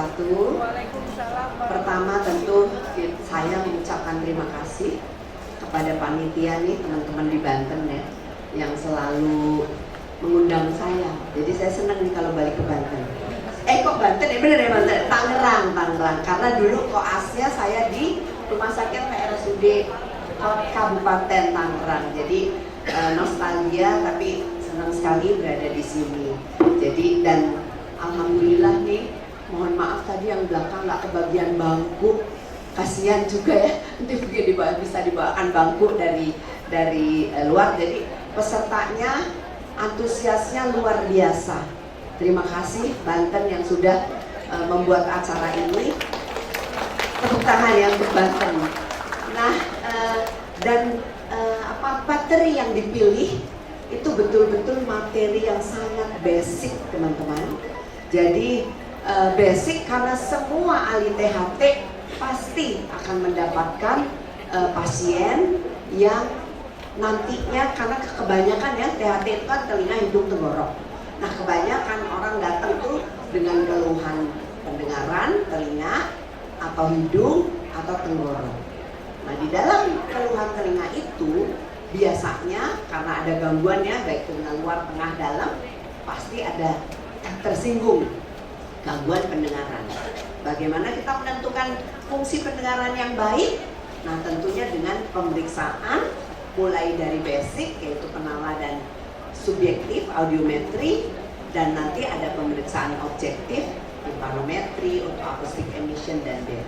wabarakatuh. Waalaikumsalam. Pertama tentu saya mengucapkan terima kasih kepada panitia nih, teman-teman di Banten ya, yang selalu mengundang saya. Jadi saya senang nih kalau balik ke Banten. Kok Banten ya, bener ya Banten? Tangerang. Karena dulu koasnya saya di Rumah Sakit PRSUD Kabupaten Tangerang. Jadi nostalgia, tapi senang sekali berada di sini. Jadi dan alhamdulillah nih, mohon maaf tadi yang belakang nggak kebagian bangku, kasihan juga ya, nanti bisa dibawakan bangku dari luar. Jadi pesertanya antusiasnya luar biasa. Terima kasih Banten yang sudah membuat acara ini. Tepuk tangan ya untuk Banten. Nah, materi yang dipilih itu betul-betul materi yang sangat basic teman-teman. Jadi basic karena semua ahli THT pasti akan mendapatkan pasien yang nantinya, karena kebanyakan ya THT itu kan telinga, hidung, tenggorok. Nah kebanyakan orang datang tuh dengan keluhan pendengaran, telinga, atau hidung, atau tenggorok. Nah di dalam keluhan telinga itu biasanya karena ada gangguannya baik telinga luar, tengah, dalam, pasti ada tersinggung gangguan pendengaran. Bagaimana kita menentukan fungsi pendengaran yang baik? Nah tentunya dengan pemeriksaan mulai dari basic yaitu penala dan subjektif audiometri, dan nanti ada pemeriksaan objektif timpanometri untuk acoustic emission dan BH.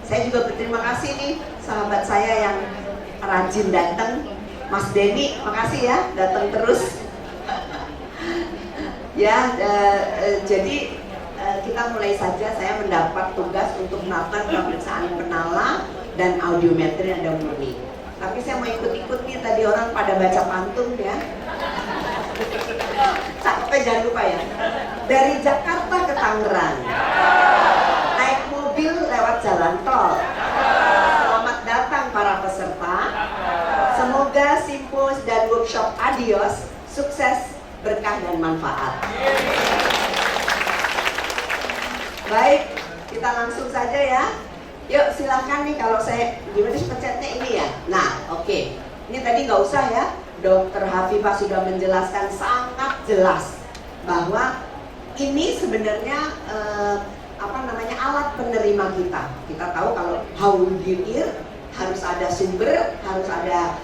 Saya juga berterima kasih nih sahabat saya yang rajin datang, Mas Denny, makasih ya datang terus. Ya, jadi kita mulai saja. Saya mendapat tugas untuk melakukan pemeriksaan penala dan audiometri ada murni. Tapi saya mau ikut-ikut nih, tadi orang pada baca pantun ya. Cakepnya jangan lupa ya. Dari Jakarta ke Tangerang, naik mobil lewat jalan tol. Selamat datang para peserta. Semoga simpos dan workshop Adios sukses, berkah dan manfaat. Baik, kita langsung saja ya. Yuk silahkan nih, kalau saya gimana sih pencetnya ini ya. Nah oke. Ini tadi nggak usah ya, Dr. Hafifah sudah menjelaskan sangat jelas bahwa ini sebenarnya alat penerima kita. Kita tahu kalau how you hear harus ada sumber, harus ada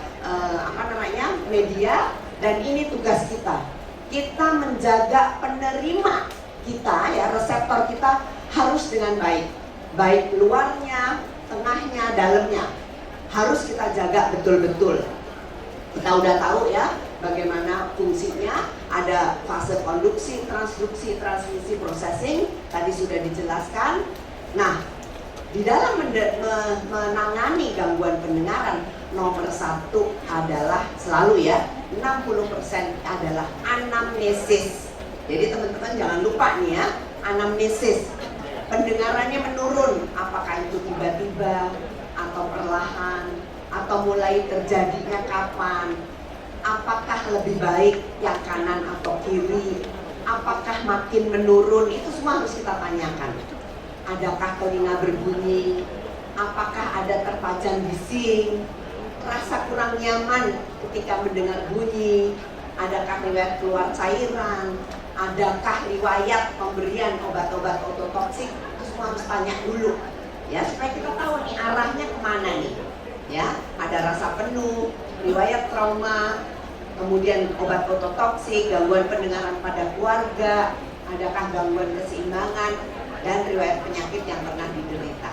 media, dan ini tugas kita. Kita menjaga penerima kita ya, reseptor kita harus dengan baik. Baik luarnya, tengahnya, dalamnya harus kita jaga betul-betul. Kita udah tahu ya bagaimana fungsinya, ada fase konduksi, transduksi, transmisi, processing, tadi sudah dijelaskan. Nah, di dalam menangani gangguan pendengaran, nomor satu adalah selalu ya, 60% adalah anamnesis. Jadi teman-teman jangan lupa nih ya, anamnesis. Pendengarannya menurun, apakah itu tiba-tiba atau perlahan, atau mulai terjadinya kapan, apakah lebih baik yang kanan atau kiri, apakah makin menurun, itu semua harus kita tanyakan. Adakah telinga berbunyi, apakah ada terpajang bising, rasa kurang nyaman ketika mendengar bunyi, adakah riwayat keluar cairan, adakah riwayat pemberian obat-obat ototoksik, itu semua harus tanya dulu ya, supaya kita tahu nih arahnya kemana nih ya. Ada rasa penuh, riwayat trauma, kemudian obat ototoksik, gangguan pendengaran pada keluarga, adakah gangguan keseimbangan, dan riwayat penyakit yang pernah diderita.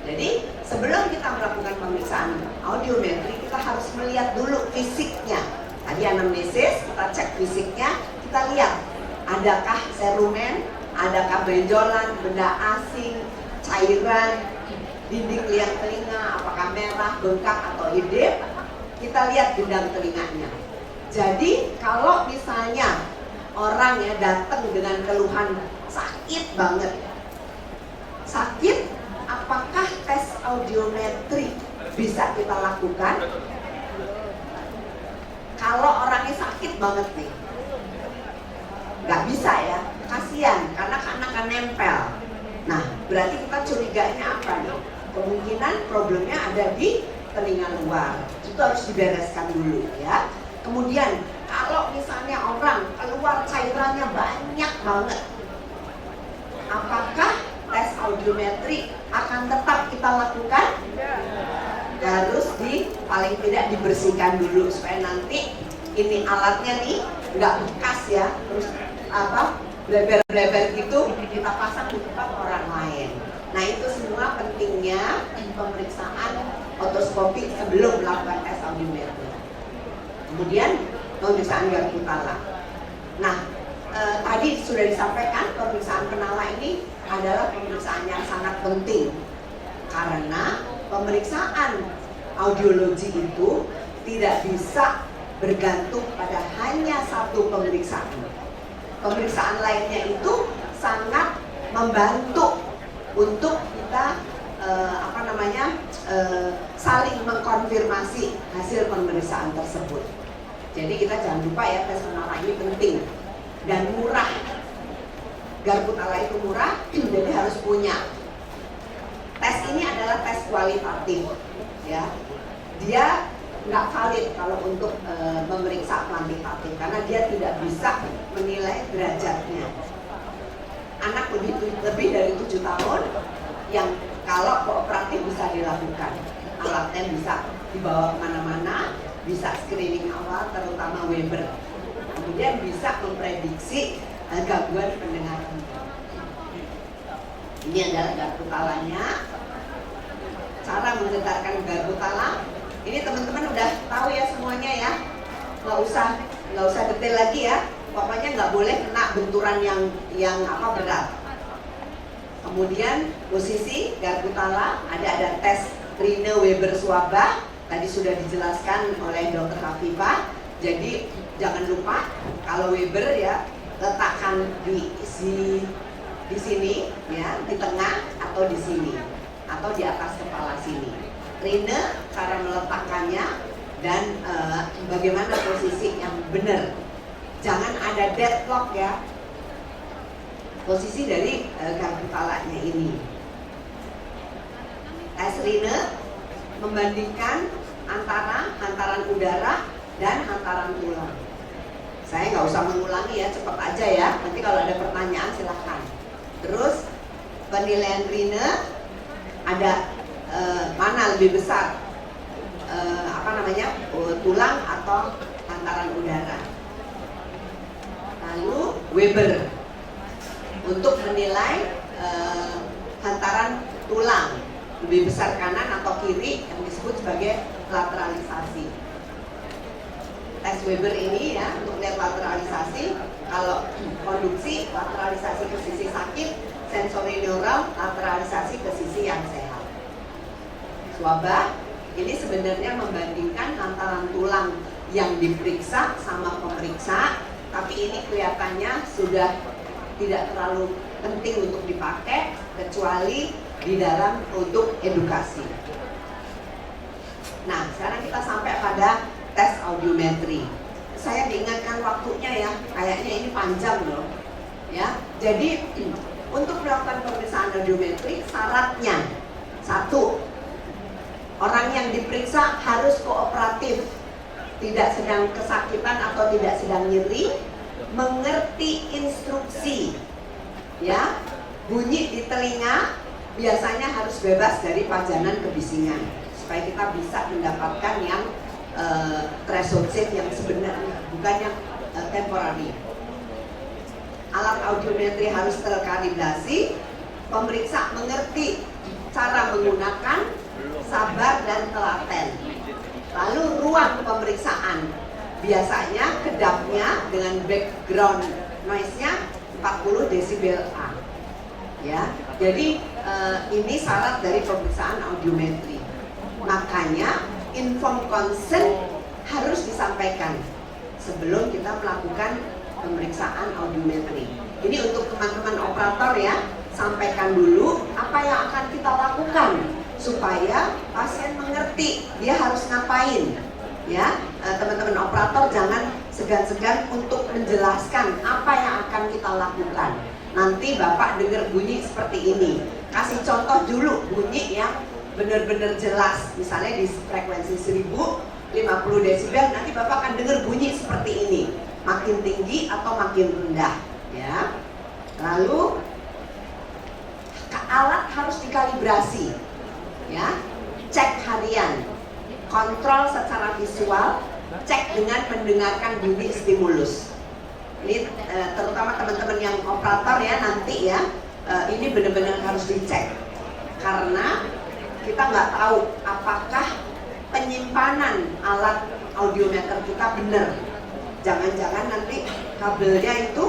Jadi sebelum kita melakukan pemeriksaan audiometri, kita harus melihat dulu fisiknya. Tadi anamnesis, kita cek fisiknya, kita lihat adakah serumen, adakah benjolan, benda asing, cairan, dinding liang telinga, apakah merah, bengkak atau hidup. Kita lihat gendang telinganya. Jadi kalau misalnya orang ya datang dengan keluhan sakit banget, sakit, apakah tes audiometri bisa kita lakukan? Kalau orangnya sakit banget nih, nggak bisa ya, kasihan karena akan nempel. Nah Berarti kita curiganya apa nih? Kemungkinan problemnya ada di telinga luar. Itu harus dibereskan dulu ya. Kemudian kalau misalnya orang keluar cairannya banyak banget, apakah tes audiometri akan tetap kita lakukan? Harus paling tidak dibersihkan dulu supaya nanti ini alatnya nih nggak bekas ya, terus bleber-bleber gitu kita pasang di tempat orang lain. Nah itu semua pentingnya pemeriksaan otoskopik sebelum melakukan tes audiometri. Kemudian pemeriksaan garpu tala. Nah tadi sudah disampaikan pemeriksaan penala ini adalah pemeriksaan yang sangat penting karena pemeriksaan audiologi itu tidak bisa bergantung pada hanya satu pemeriksaan. Pemeriksaan lainnya itu sangat membantu untuk kita saling mengkonfirmasi hasil pemeriksaan tersebut. Jadi kita jangan lupa ya, tes penala ini penting dan murah. Garpu tala itu murah, jadi harus punya. Tes ini adalah tes kualitatif, ya. Dia nggak valid kalau untuk memeriksa kuantitatif karena dia tidak bisa menilai derajatnya. Anak lebih dari 7 tahun yang kalau kooperatif bisa dilakukan, alatnya bisa dibawa kemana-mana, bisa screening awal terutama Weber, kemudian bisa memprediksi gangguan pendengaran. Ini adalah garpu talanya. Cara menggetarkan garpu tala ini teman-teman udah tahu ya semuanya ya, nggak usah detail lagi ya. Pokoknya nggak boleh kena benturan yang berat. Kemudian posisi garpu tala ada tes Rine Weber Swaba, tadi sudah dijelaskan oleh Dr. Hafifah. Jadi jangan lupa kalau Weber ya letakkan di sini ya, di tengah atau di sini atau di atas kepala sini. Rine cara meletakkannya dan bagaimana posisi yang benar. Jangan ada deadlock ya. Posisi dari garpu talanya ini. Tes Rine membandingkan antara hantaran udara dan hantaran tulang. Saya nggak usah mengulangi ya, cepat aja ya. Nanti kalau ada pertanyaan silahkan. Terus penilaian Rine ada mana lebih besar, tulang atau hantaran udara. Lalu Weber untuk menilai hantaran tulang lebih besar kanan atau kiri yang disebut sebagai lateralisasi. Tes Weber ini ya untuk lihat lateralisasi, kalau konduksi lateralisasi ke sisi sakit, sensori neural lateralisasi ke sisi yang sehat. Swaba ini sebenarnya membandingkan hantaran tulang yang diperiksa sama pemeriksa, tapi ini kelihatannya sudah tidak terlalu penting untuk dipakai kecuali di dalam untuk edukasi. Nah, sekarang kita sampai pada tes audiometri. Saya diingatkan waktunya ya, kayaknya ini panjang loh. Ya, jadi untuk melakukan pemeriksaan audiometri syaratnya satu, orang yang diperiksa harus kooperatif, tidak sedang kesakitan atau tidak sedang nyeri, mengerti instruksi, ya, bunyi di telinga biasanya harus bebas dari pajanan kebisingan supaya kita bisa mendapatkan yang threshold safe yang sebenarnya, bukan yang temporary. Alat audiometri harus terkalibrasi, pemeriksa mengerti cara menggunakan, sabar dan telaten. Lalu ruang pemeriksaan, biasanya kedapnya dengan background noise-nya 40 desibel A. Ya, jadi ini syarat dari pemeriksaan audiometri. Makanya informed consent harus disampaikan sebelum kita melakukan pemeriksaan audiometri. Ini untuk teman-teman operator ya, sampaikan dulu apa yang akan kita lakukan supaya pasien mengerti dia harus ngapain. Ya, teman-teman operator jangan segan-segan untuk menjelaskan apa yang akan kita lakukan. nanti Bapak dengar bunyi seperti ini. Kasih contoh dulu bunyi yang benar-benar jelas. Misalnya di frekuensi 1050 desibel, nanti Bapak akan dengar bunyi seperti ini. Makin tinggi atau makin rendah, ya. Lalu alat harus dikalibrasi, ya. Cek harian, kontrol secara visual, cek dengan mendengarkan bunyi stimulus. Ini terutama teman-teman yang operator ya nanti ya, ini benar-benar harus dicek karena kita nggak tahu apakah penyimpanan alat audiometer kita benar. Jangan-jangan nanti kabelnya itu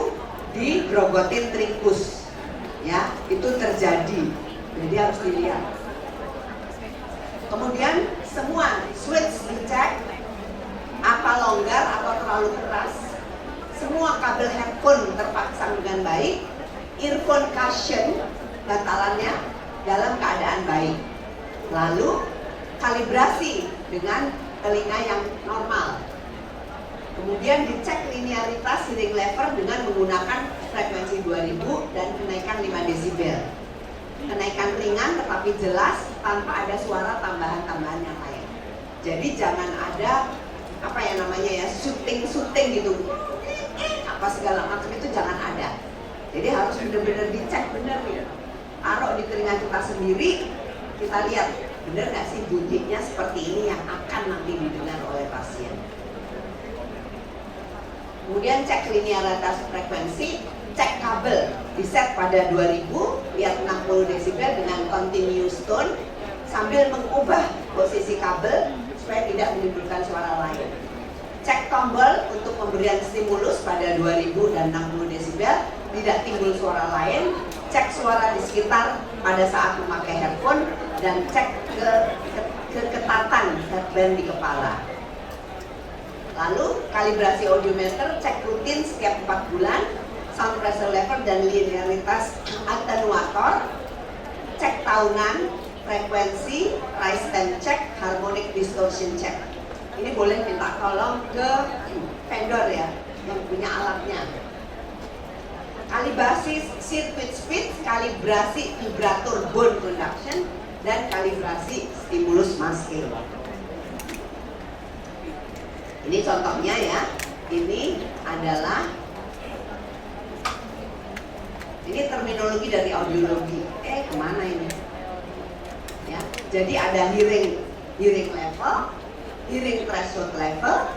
digrogotin trikus, ya itu terjadi. Jadi harus dilihat. Kemudian semua switch dicek, apa longgar atau terlalu keras. Semua kabel headphone terpasang dengan baik, earphone cushion bantalannya dalam keadaan baik. Lalu kalibrasi dengan telinga yang normal. Kemudian dicek linearitas hearing level dengan menggunakan frekuensi 2000 dan kenaikan 5 desibel. Kenaikan ringan tetapi jelas tanpa ada suara tambahan-tambahan yang lain. Jadi jangan ada apa ya namanya ya, syuting gitu, apa segala macam itu jangan ada. Jadi harus benar-benar dicek benar ya. Taruh di telinga kita sendiri, kita lihat benar nggak sih bunyinya seperti ini yang akan nanti didengar oleh pasien. Kemudian cek linearitas frekuensi, cek kabel, diset pada 2000, lihat 60 desibel dengan continuous tone sambil mengubah posisi kabel supaya tidak menimbulkan suara lain. Cek tombol untuk pemberian stimulus pada 2000 dan 60 desibel, tidak timbul suara lain. Cek suara di sekitar pada saat memakai headphone dan cek keketatan headband di kepala. Lalu kalibrasi audiometer, cek rutin setiap 4 bulan, sound pressure level dan linearitas attenuator, cek tahunan, frekuensi, rise time check, harmonic distortion check. Ini boleh minta tolong ke vendor ya, yang punya alatnya. Kalibrasi circuit speed, kalibrasi vibrator bone conduction, dan kalibrasi stimulus muscle. Ini contohnya ya, ini adalah terminologi dari audiologi. Kemana ini? Ya, jadi ada hearing level, hearing threshold level,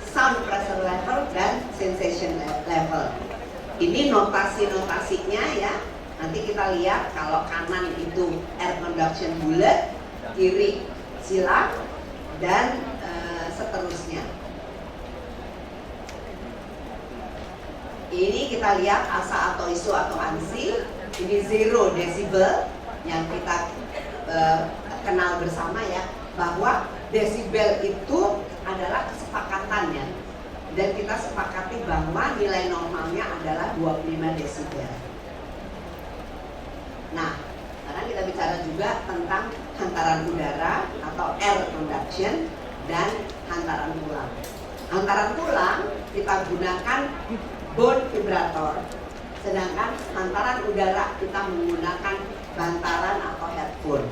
sound pressure level, dan sensation level. Ini notasi-notasinya ya. Nanti kita lihat kalau kanan itu air conduction bulat, kiri silang, dan seterusnya. Ini kita lihat asa atau iso atau ansi. Ini 0 desibel yang kita kenal bersama ya, bahwa desibel itu adalah kesepakatan ya, dan kita sepakati bahwa nilai normalnya adalah 25 desibel. Nah, sekarang kita bicara juga tentang hantaran udara atau air conduction dan hantaran tulang. Hantaran tulang kita gunakan bone vibrator, sedangkan hantaran udara kita menggunakan bantalan atau headphone.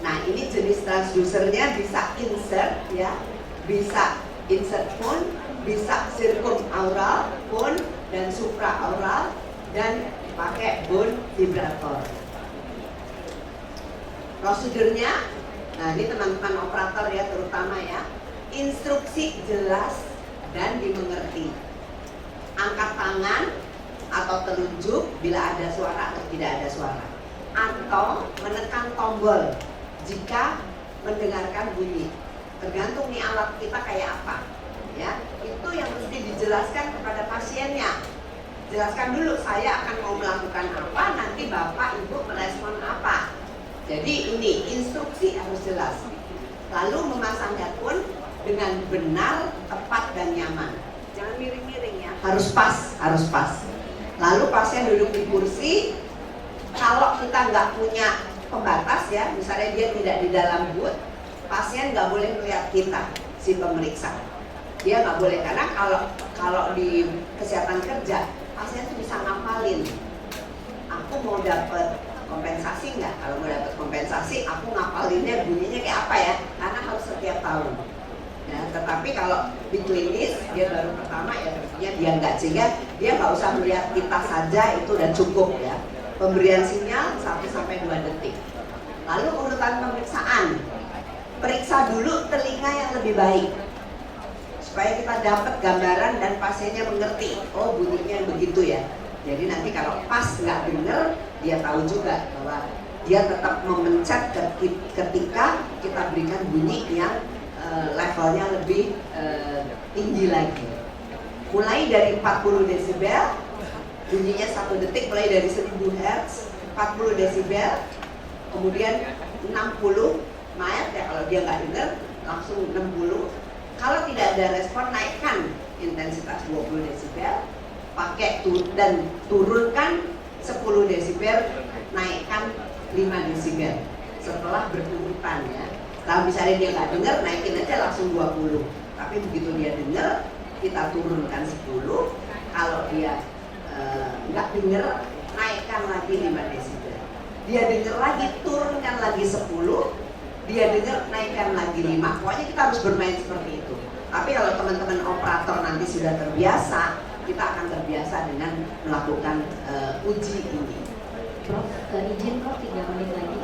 Nah, ini jenis transducernya bisa insert ya, bisa insert phone, bisa circumaural phone dan supraaural, dan pakai bone vibrator. Prosedurnya, nah ini teman-teman operator ya terutama ya, instruksi jelas dan dimengerti. Angkat tangan atau telunjuk bila ada suara atau tidak ada suara, atau menekan tombol jika mendengarkan bunyi. Tergantung nih alat kita kayak apa ya, itu yang mesti dijelaskan kepada pasiennya. Jelaskan dulu, saya akan mau melakukan apa, nanti bapak ibu merespon apa. Jadi ini instruksi harus jelas. Lalu memasang headphone dengan benar, tepat, dan nyaman. Jangan miring-miring ya, harus pas. Lalu pasien duduk di kursi. Kalau kita nggak punya pembatas ya, misalnya dia tidak di dalam booth, pasien nggak boleh melihat kita, si pemeriksa. Dia nggak boleh, karena kalau di kesehatan kerja, pasien itu bisa ngapalin. Aku mau dapat kompensasi nggak? Kalau mau dapat kompensasi, aku ngapalinnya bunyinya kayak apa ya? Karena harus setiap tahun. Ya, tetapi kalau di klinis dia baru pertama ya tentunya dia nggak, sehingga dia nggak usah melihat kita saja, itu udah cukup ya. Pemberian sinyal 1-2 detik. Lalu urutan pemeriksaan, periksa dulu telinga yang lebih baik supaya kita dapat gambaran dan pasiennya mengerti, oh bunyinya begitu ya. Jadi nanti kalau pas nggak dengar, dia tahu juga bahwa dia tetap memencet ketika kita berikan bunyi yang levelnya lebih tinggi lagi. Mulai dari 40 desibel, bunyinya 1 detik mulai dari 1000 Hz, 40 desibel, kemudian 60 mild ya, kalau dia nggak dengar langsung 60. Kalau tidak ada respon, naikkan intensitas 20 desibel, pakai dan turunkan 10 desibel, naikkan 5 desibel setelah berurutan ya. Nah misalnya dia nggak dengar, naikin aja langsung 20. Tapi begitu dia dengar, kita turunkan 10. Kalau dia nggak dengar, naikkan lagi 5 desibel. Dia dengar lagi, turunkan lagi 10. Dia dengar, naikkan lagi 5. Pokoknya kita harus bermain seperti itu. Tapi kalau teman-teman operator nanti sudah terbiasa, kita akan terbiasa dengan melakukan uji ini. Prof, izin Prof 3 menit lagi.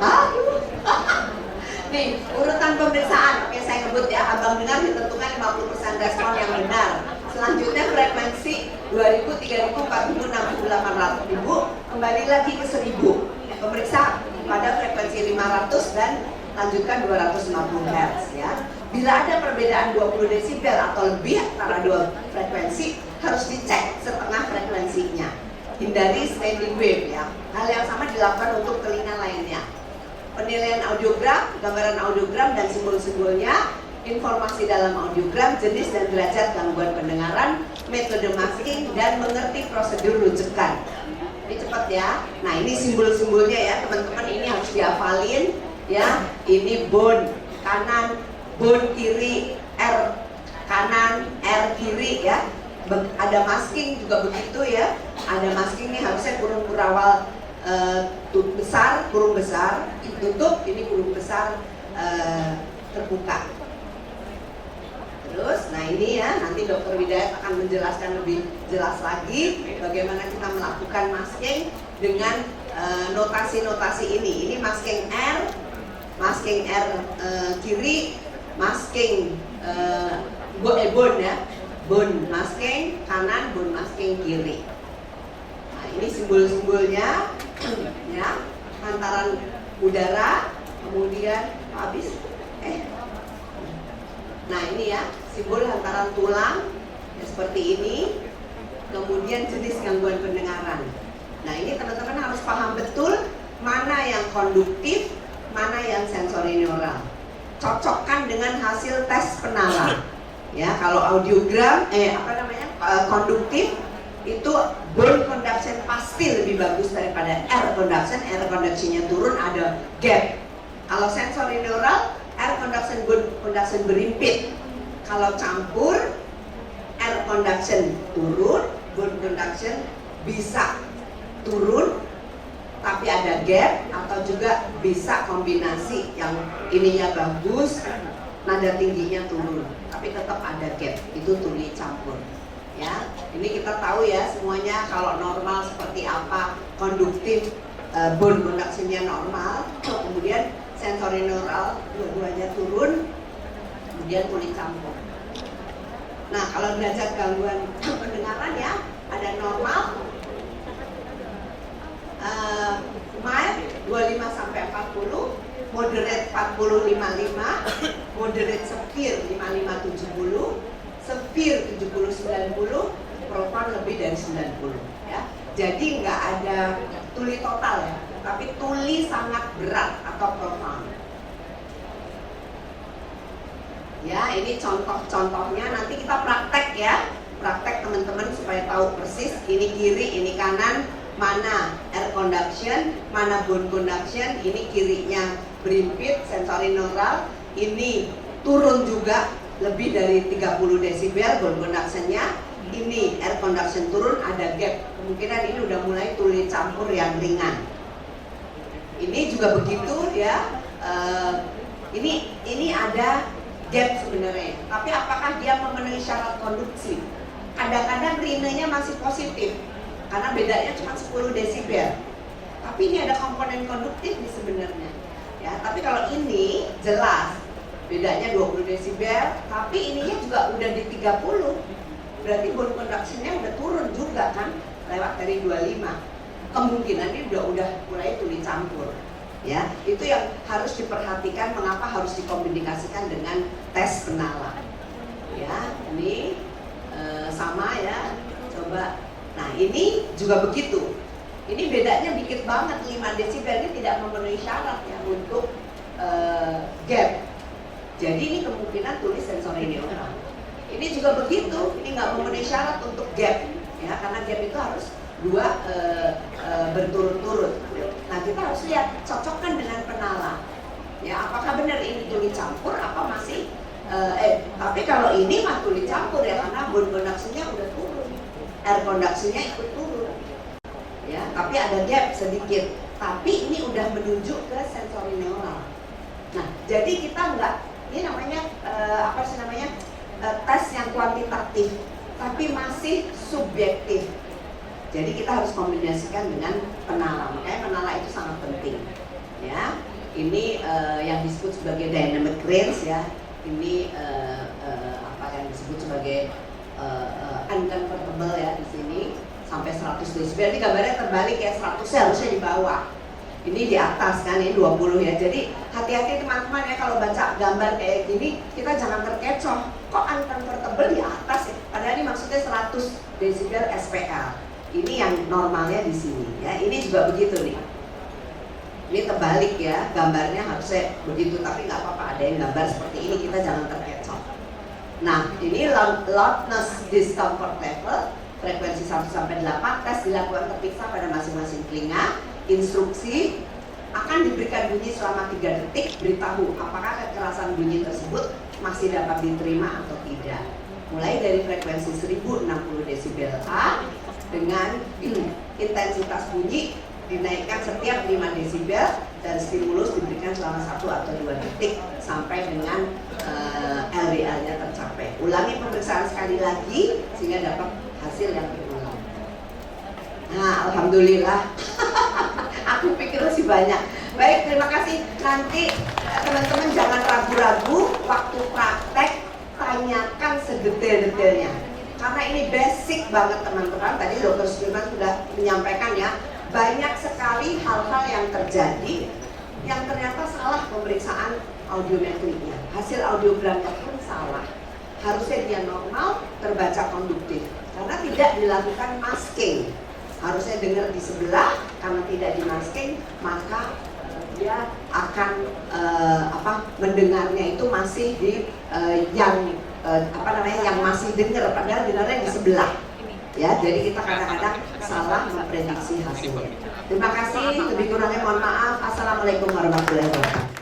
Nih, urutan pemeriksaan. Oke, saya sebut ya, abang dengar ditentukan 50% respon yang benar. Selanjutnya frekuensi 2000, 3000, 4000, 6000, 800.000, kembali lagi ke 1000. Pemeriksa pada frekuensi 500 dan lanjutkan 250 Hz ya. Bila ada perbedaan 20 desibel atau lebih antara dua frekuensi, harus dicek setengah frekuensinya. Hindari standing wave ya. Hal yang sama dilakukan untuk telinga lainnya. Penilaian audiogram, gambaran audiogram dan simbol-simbolnya, informasi dalam audiogram, jenis dan derajat gangguan pendengaran, metode masking, dan mengerti prosedur rujukan. Ini cepat ya. Nah ini simbol-simbolnya ya teman-teman, ini harus dihafalin ya. Ini bone kanan, bone kiri, R kanan, R kiri ya. Ada masking juga begitu ya. Ada masking nih, harusnya kurung kurawal besar, kurung besar tutup, ini kurung besar terbuka. Terus, nah ini ya, nanti Dr. Widayat akan menjelaskan lebih jelas lagi bagaimana kita melakukan masking dengan notasi-notasi ini. Ini masking R kiri, masking bone ya, bone masking kanan, bone masking kiri. Nah ini simbol-simbolnya ya, hantaran udara, kemudian habis nah ini ya, simbol hantaran tulang ya, seperti ini. Kemudian jenis gangguan pendengaran. Nah ini teman-teman harus paham betul mana yang konduktif, mana yang sensorineural. Cocokkan dengan hasil tes penalar. Ya, kalau audiogram konduktif itu bone conduction pasti lebih bagus daripada air conduction. Air conduction-nya turun, ada gap. Kalau sensorineural, air conduction, bone conduction berimpit. Kalau campur, air conduction turun, bone conduction bisa turun tapi ada gap, atau juga bisa kombinasi yang ininya bagus, nada tingginya turun tapi tetap ada gap, itu tuli campur ya. Ini kita tahu ya semuanya, kalau normal seperti apa, konduktif, bone conduction-nya normal, kemudian sensorineural dua-duanya turun, kemudian tuli campur. Nah kalau derajat gangguan pendengaran ya, ada normal, mild 25-40, moderate 40-55, moderate severe 55-70, severe 70-90, profound lebih dari 90 ya. Jadi nggak ada tuli total ya, tapi tuli sangat berat atau profound. Ya, ini contoh-contohnya, nanti kita praktek ya. Praktek teman-teman supaya tahu persis ini kiri, ini kanan, mana air conduction, mana bone conduction. Ini kirinya berimpit, sensorineural, ini turun juga lebih dari 30 desibel bone conduction-nya, ini air conduction turun ada gap, kemungkinan ini udah mulai tuli campur yang ringan. Ini juga begitu ya. Ini ada gap sebenarnya, tapi apakah dia memenuhi syarat konduksi? Kadang-kadang rinenya masih positif karena bedanya cuma 10 desibel. Tapi ini ada komponen konduktif nih sebenarnya. Ya, tapi kalau ini jelas bedanya 20 desibel, tapi ininya juga udah di 30. Berarti bone conduction-nya udah turun juga kan, lewat dari 25. Kemungkinan ini udah mulai tuli campur. Ya, itu yang harus diperhatikan, mengapa harus dikomunikasikan dengan tes penala. Ya, ini sama ya, coba. Nah, ini juga begitu. Ini bedanya dikit banget, 5 desibel ini tidak memenuhi syarat ya untuk gap. Jadi ini kemungkinan tulis sensori neural. Ini juga begitu, ini nggak memenuhi syarat untuk gap ya, karena gap itu harus 2 berturut-turut. Nah, kita harus lihat, cocokkan dengan penala. Ya, apakah benar ini tuli campur apa masih tapi kalau ini mah tuli campur ya, karena bone conduction-nya udah turun. Air conduction-nya ikut turun. Ya, tapi ada gap sedikit. Tapi ini udah menuju ke sensori neural. Nah, jadi kita nggak, ini namanya tes yang kuantitatif, tapi masih subjektif. Jadi kita harus kombinasikan dengan penala, makanya penala itu sangat penting. Ya, ini yang disebut sebagai dynamic range ya. Ini apa yang disebut sebagai unconvertible ya di sini sampai 100 desibel. Ini gambarnya terbalik ya, 100 harusnya di bawah. Ini di atas kan, ini 20 ya. Jadi hati-hati teman-teman ya, kalau baca gambar kayak gini kita jangan terkecoh. Kok unconvertible di atas ya? Padahal ini maksudnya 100 desibel SPL. Ini yang normalnya di sini ya. Ini juga begitu nih. Ini terbalik ya, gambarnya harusnya begitu, tapi nggak apa-apa, ada yang gambar seperti ini, kita jangan terkecoh. Nah, ini loudness discomfort level, frekuensi 1 sampai 8, tes dilakukan terpisah pada masing-masing telinga. Instruksi akan diberikan bunyi selama 3 detik, beritahu apakah kekerasan bunyi tersebut masih dapat diterima atau tidak. Mulai dari frekuensi 1060 desibel A dengan intensitas bunyi dinaikkan setiap 5 desibel dan stimulus diberikan selama 1 atau 2 detik sampai dengan LDL-nya tercapai. Ulangi pemeriksaan sekali lagi sehingga dapat hasil yang berulang. Nah, alhamdulillah. Aku pikir masih banyak. Baik, terima kasih. Nanti teman-teman jangan ragu-ragu waktu praktek, tanyakan sedetail-detailnya. Karena ini basic banget teman-teman. Tadi Dr. Sudirman sudah menyampaikan ya, banyak sekali hal-hal yang terjadi yang ternyata salah pemeriksaan audiometrinya. Hasil audiogramnya pun salah. Harusnya dia normal, terbaca konduktif. Karena tidak dilakukan masking. Harusnya dengar di sebelah, karena tidak di masking, maka dia akan mendengarnya itu masih di yang masih dengar, padahal dengarnya di sebelah. Ya, jadi kita kadang-kadang salah memprediksi hasilnya. Terima kasih, lebih kurangnya mohon maaf. Assalamualaikum warahmatullahi wabarakatuh.